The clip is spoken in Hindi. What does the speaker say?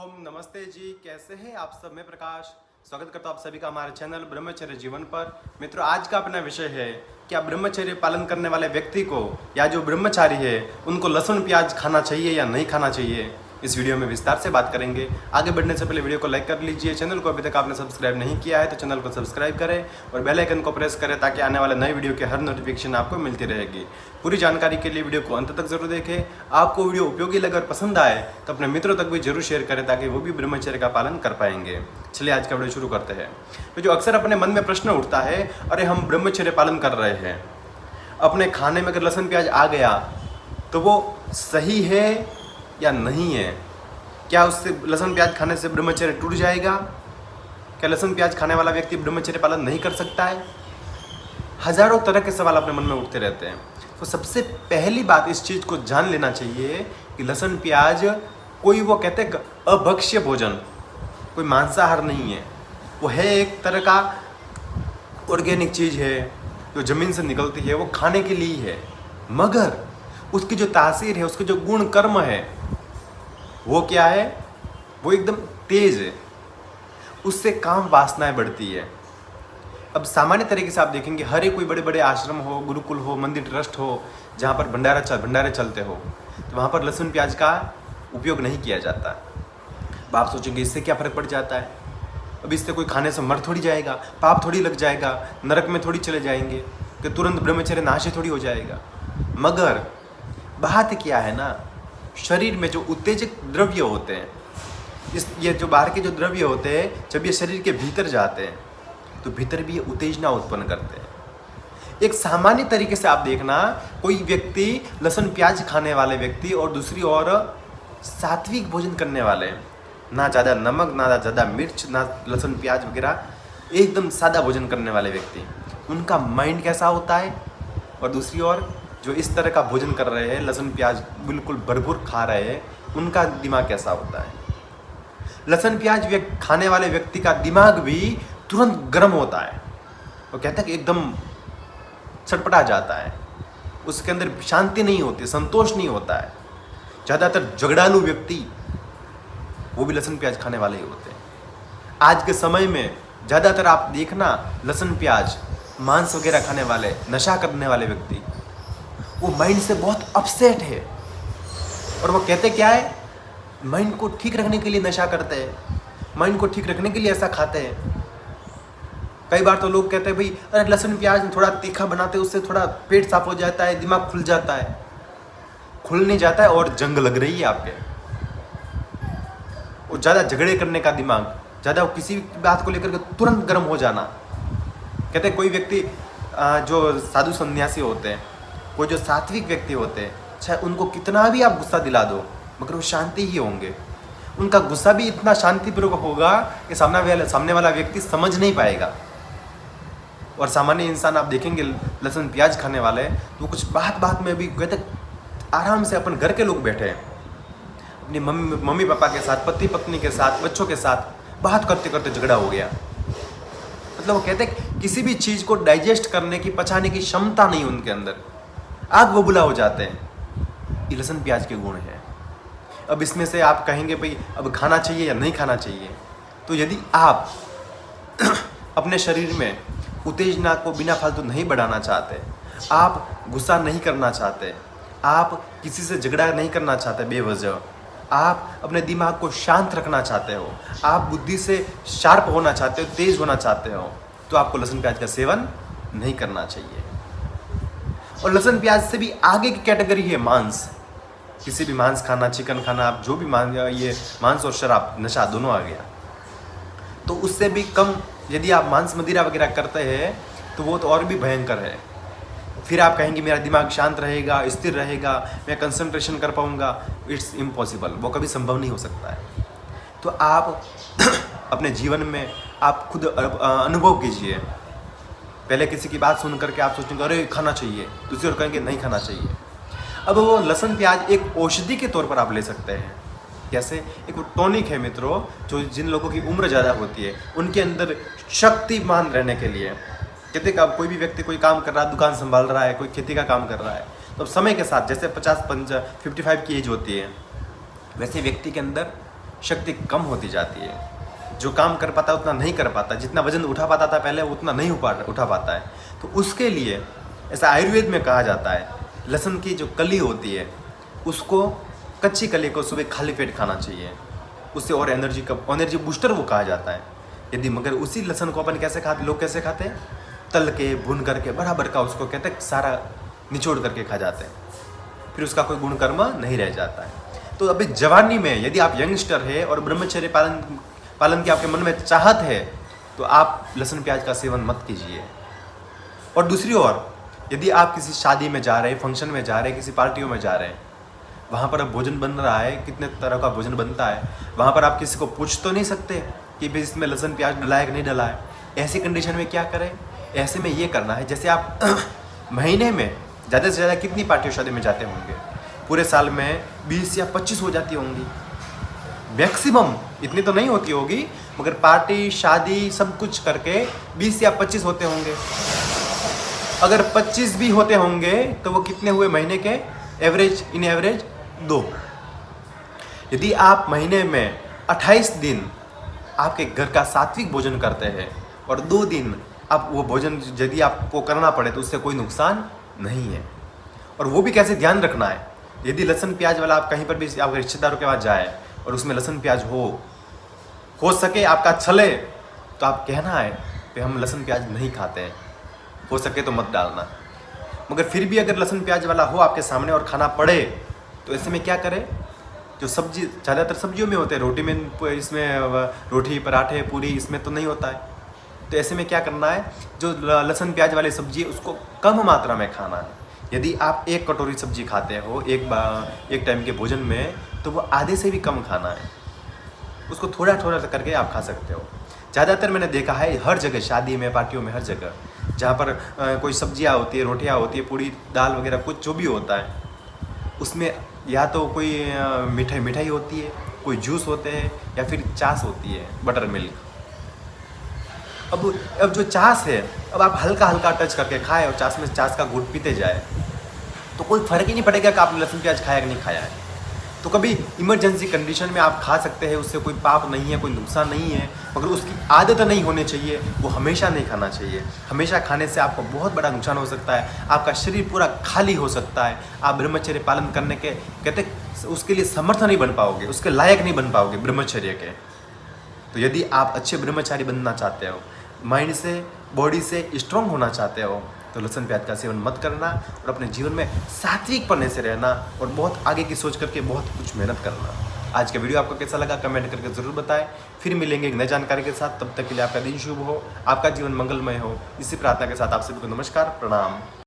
नमस्ते जी, कैसे हैं आप सब? मैं प्रकाश स्वागत करता हूं आप सभी का हमारे चैनल ब्रह्मचर्य जीवन पर। मित्रों, आज का अपना विषय है कि आप ब्रह्मचर्य पालन करने वाले व्यक्ति को या जो ब्रह्मचारी है उनको लहसुन प्याज खाना चाहिए या नहीं खाना चाहिए, इस वीडियो में विस्तार से बात करेंगे। आगे बढ़ने से पहले वीडियो को लाइक कर लीजिए। चैनल को अभी तक आपने सब्सक्राइब नहीं किया है तो चैनल को सब्सक्राइब करें और बेल आइकन को प्रेस करें ताकि आने वाले नए वीडियो के हर नोटिफिकेशन आपको मिलती रहेगी। पूरी जानकारी के लिए वीडियो को अंत तक जरूर देखें। आपको वीडियो उपयोगी लगे और पसंद आए तो अपने मित्रों तक भी जरूर शेयर करें ताकि वो भी ब्रह्मचर्य का पालन कर पाएंगे। चलिए आज का वीडियो शुरू करते हैं। तो जो अक्सर अपने मन में प्रश्न उठता है, अरे हम ब्रह्मचर्य पालन कर रहे हैं, अपने खाने में अगर लहसुन प्याज आ गया तो वो सही है या नहीं है? क्या उससे लहसुन प्याज खाने से ब्रह्मचर्य टूट जाएगा? क्या लहसुन प्याज खाने वाला व्यक्ति ब्रह्मचर्य पालन नहीं कर सकता है? हजारों तरह के सवाल अपने मन में उठते रहते हैं। तो सबसे पहली बात इस चीज़ को जान लेना चाहिए कि लहसुन प्याज कोई वो कहते हैं अभक्ष्य भोजन, कोई मांसाहार नहीं है। वो है एक तरह का ऑर्गेनिक चीज़ है जो ज़मीन से निकलती है, वो खाने के लिए है, मगर उसकी जो तासीर है, उसके जो गुण कर्म है वो क्या है? वो एकदम तेज है, उससे काम वासनाएं बढ़ती है। अब सामान्य तरीके से आप देखेंगे हर एक कोई बड़े बड़े आश्रम हो, गुरुकुल हो, मंदिर ट्रस्ट हो, जहाँ पर भंडारे चलते हो, तो वहाँ पर लहसुन प्याज का उपयोग नहीं किया जाता। अब आप सोचेंगे इससे क्या फ़र्क पड़ जाता है? अब इससे कोई खाने से मर थोड़ी जाएगा, पाप थोड़ी लग जाएगा, नरक में थोड़ी चले जाएंगे कि तुरंत ब्रह्मचर्य नाश थोड़ी हो जाएगा। मगर बात क्या है ना, शरीर में जो उत्तेजक द्रव्य होते हैं, ये जो बाहर के जो द्रव्य होते हैं, जब ये शरीर के भीतर जाते हैं तो भीतर भी ये उत्तेजना उत्पन्न करते हैं। एक सामान्य तरीके से आप देखना, कोई व्यक्ति लहसुन प्याज खाने वाले व्यक्ति और दूसरी ओर सात्विक भोजन करने वाले, ना ज़्यादा नमक, ना ज़्यादा मिर्च, ना लहसुन प्याज वगैरह, एकदम सादा भोजन करने वाले व्यक्ति, उनका माइंड कैसा होता है? और दूसरी ओर जो इस तरह का भोजन कर रहे हैं, लहसुन प्याज बिल्कुल भरपूर खा रहे हैं, उनका दिमाग कैसा होता है? लहसुन प्याज खाने वाले व्यक्ति का दिमाग भी तुरंत गर्म होता है। वो कहता है कि एकदम छटपटा जाता है, उसके अंदर शांति नहीं होती, संतोष नहीं होता है। ज़्यादातर झगड़ालू व्यक्ति वो भी लहसुन प्याज खाने वाले ही होते हैं। आज के समय में ज़्यादातर आप देखना, लहसुन प्याज, मांस वगैरह खाने वाले, नशा करने वाले व्यक्ति, वो माइंड से बहुत अपसेट है और वो कहते क्या है? माइंड को ठीक रखने के लिए नशा करते हैं, माइंड को ठीक रखने के लिए ऐसा खाते हैं। कई बार तो लोग कहते हैं भाई अरे लहसुन प्याज थोड़ा तीखा बनाते हैं, उससे थोड़ा पेट साफ हो जाता है, दिमाग खुल जाता है। खुल नहीं जाता है और जंग लग रही है आपके। वो ज़्यादा झगड़े करने का दिमाग, ज़्यादा किसी बात को लेकर के तुरंत गर्म हो जाना। कहते हैं कोई व्यक्ति जो साधु सन्यासी होते हैं, कोई जो सात्विक व्यक्ति होते हैं, चाहे उनको कितना भी आप गुस्सा दिला दो मगर वो शांति ही होंगे। उनका गुस्सा भी इतना शांतिपूर्वक होगा कि सामने वाला व्यक्ति समझ नहीं पाएगा। और सामान्य इंसान आप देखेंगे लहसुन प्याज खाने वाले, तो कुछ बात में भी कहते आराम से अपन घर के लोग बैठे हैं, अपनी मम्मी पापा के साथ, पति पत्नी के साथ, बच्चों के साथ बात करते करते झगड़ा हो गया। मतलब वो कहते हैं किसी भी चीज़ को डाइजेस्ट करने की, पचाने की क्षमता नहीं उनके अंदर, आग बबूला हो जाते हैं। ये लहसुन प्याज के गुण हैं। अब इसमें से आप कहेंगे भाई अब खाना चाहिए या नहीं खाना चाहिए? तो यदि आप अपने शरीर में उत्तेजना को बिना फालतू नहीं बढ़ाना चाहते, आप गुस्सा नहीं करना चाहते, आप किसी से झगड़ा नहीं करना चाहते बेवजह, आप अपने दिमाग को शांत रखना चाहते हो, आप बुद्धि से शार्प होना चाहते हो, तेज होना चाहते हो, तो आपको लहसुन प्याज का सेवन नहीं करना चाहिए। और लहसुन प्याज से भी आगे की कैटेगरी है मांस। किसी भी मांस खाना, चिकन खाना, आप जो भी ये मांस और शराब, नशा दोनों आ गया। तो उससे भी कम यदि आप मांस मदिरा वगैरह करते हैं तो वो तो और भी भयंकर है। फिर आप कहेंगे मेरा दिमाग शांत रहेगा, स्थिर रहेगा, मैं कंसंट्रेशन कर पाऊंगा। इट्स इम्पॉसिबल, वो कभी संभव नहीं हो सकता है। तो आप अपने जीवन में आप खुद अनुभव कीजिए। पहले किसी की बात सुन करके आप सोचेंगे अरे खाना चाहिए, दूसरी ओर कहेंगे नहीं खाना चाहिए। अब वो लहसुन प्याज एक औषधि के तौर पर आप ले सकते हैं। जैसे एक वो टॉनिक है मित्रों, जो जिन लोगों की उम्र ज़्यादा होती है उनके अंदर शक्तिमान रहने के लिए। कहते कि अब कोई भी व्यक्ति कोई काम कर रहा है, दुकान संभाल रहा है, कोई खेती का काम कर रहा है, तो समय के साथ जैसे 55 की एज होती है, वैसे व्यक्ति के अंदर शक्ति कम होती जाती है। जो काम कर पाता उतना नहीं कर पाता, जितना वजन उठा पाता था पहले उतना नहीं उठा पाता है। तो उसके लिए ऐसा आयुर्वेद में कहा जाता है, लहसुन की जो कली होती है उसको, कच्ची कली को सुबह खाली पेट खाना चाहिए, उससे और एनर्जी बूस्टर वो कहा जाता है। यदि मगर उसी लहसुन को अपन कैसे खाते, लोग कैसे खाते हैं, तल के भून करके बराबर का उसको कहते हैं सारा निचोड़ करके खा जाते हैं, फिर उसका कोई गुणकर्म नहीं रह जाता है। तो अभी जवानी में यदि आप यंगस्टर है और ब्रह्मचर्य पालन की आपके मन में चाहत है तो आप लहसुन प्याज का सेवन मत कीजिए। और दूसरी ओर यदि आप किसी शादी में जा रहे हैं, फंक्शन में जा रहे हैं, किसी पार्टियों में जा रहे हैं, वहाँ पर अब भोजन बन रहा है, कितने तरह का भोजन बनता है, वहाँ पर आप किसी को पूछ तो नहीं सकते कि भाई इसमें लहसुन प्याज डला है कि नहीं डला है। ऐसी कंडीशन में क्या करें, ऐसे में ये करना है, जैसे आप महीने में ज़्यादा से ज़्यादा कितनी पार्टियों शादी में जाते होंगे, पूरे साल में 20 या 25 हो जाती होंगी मैक्सिमम, इतनी तो नहीं होती होगी, मगर पार्टी शादी सब कुछ करके 20 या 25 होते होंगे। अगर 25 भी होते होंगे तो वो कितने हुए महीने के, इन एवरेज 2। यदि आप महीने में 28 दिन आपके घर का सात्विक भोजन करते हैं और 2 दिन आप वो भोजन यदि आपको करना पड़े तो उससे कोई नुकसान नहीं है। और वो भी कैसे ध्यान रखना है, यदि लहसुन प्याज वाला आप कहीं पर भी आपके रिश्तेदारों के पास जाए और उसमें लहसुन प्याज हो सके आपका छले तो आप कहना है कि हम लहसुन प्याज नहीं खाते हैं, हो सके तो मत डालना। मगर फिर भी अगर लहसुन प्याज वाला हो आपके सामने और खाना पड़े तो ऐसे में क्या करें, जो सब्जी ज़्यादातर सब्जियों में होते हैं, रोटी में, इसमें रोटी पराठे पूरी इसमें तो नहीं होता है, तो ऐसे में क्या करना है, जो लहसुन प्याज वाली सब्जी है उसको कम मात्रा में खाना है। यदि आप 1 कटोरी सब्जी खाते हो एक टाइम के भोजन में तो वो आधे से भी कम खाना है, उसको थोड़ा थोड़ा करके आप खा सकते हो। ज़्यादातर मैंने देखा है हर जगह, शादी में, पार्टियों में, हर जगह जहाँ पर कोई सब्जियाँ होती है, रोटियाँ होती है, पूरी दाल वगैरह कुछ जो भी होता है, उसमें या तो कोई मिठाई होती है, कोई जूस होते हैं या फिर छाछ होती है, बटर मिल्क। अब जो छाछ है, अब आप हल्का हल्का टच करके खाए और छाछ का घूंट पीते जाए तो कोई फ़र्क ही नहीं पड़ेगा कि आपने लहसुन प्याज खाया कि नहीं खाया है। तो कभी इमरजेंसी कंडीशन में आप खा सकते हैं, उससे कोई पाप नहीं है, कोई नुकसान नहीं है, मगर उसकी आदत नहीं होनी चाहिए, वो हमेशा नहीं खाना चाहिए। हमेशा खाने से आपको बहुत बड़ा नुकसान हो सकता है, आपका शरीर पूरा खाली हो सकता है, आप ब्रह्मचर्य पालन करने के कहते उसके लिए समर्थ नहीं बन पाओगे, उसके लायक नहीं बन पाओगे ब्रह्मचर्य के। तो यदि आप अच्छे ब्रह्मचारी बनना चाहते हो, माइंड से, बॉडी से स्ट्रांग होना चाहते हो, तो लहसुन प्याज का सेवन मत करना और अपने जीवन में सात्विक पने से रहना और बहुत आगे की सोच करके बहुत कुछ मेहनत करना। आज का वीडियो आपको कैसा लगा कमेंट करके ज़रूर बताएं। फिर मिलेंगे एक नई जानकारी के साथ, तब तक के लिए आपका दिन शुभ हो, आपका जीवन मंगलमय हो। इसी प्रार्थना के साथ आप सभी को नमस्कार, प्रणाम।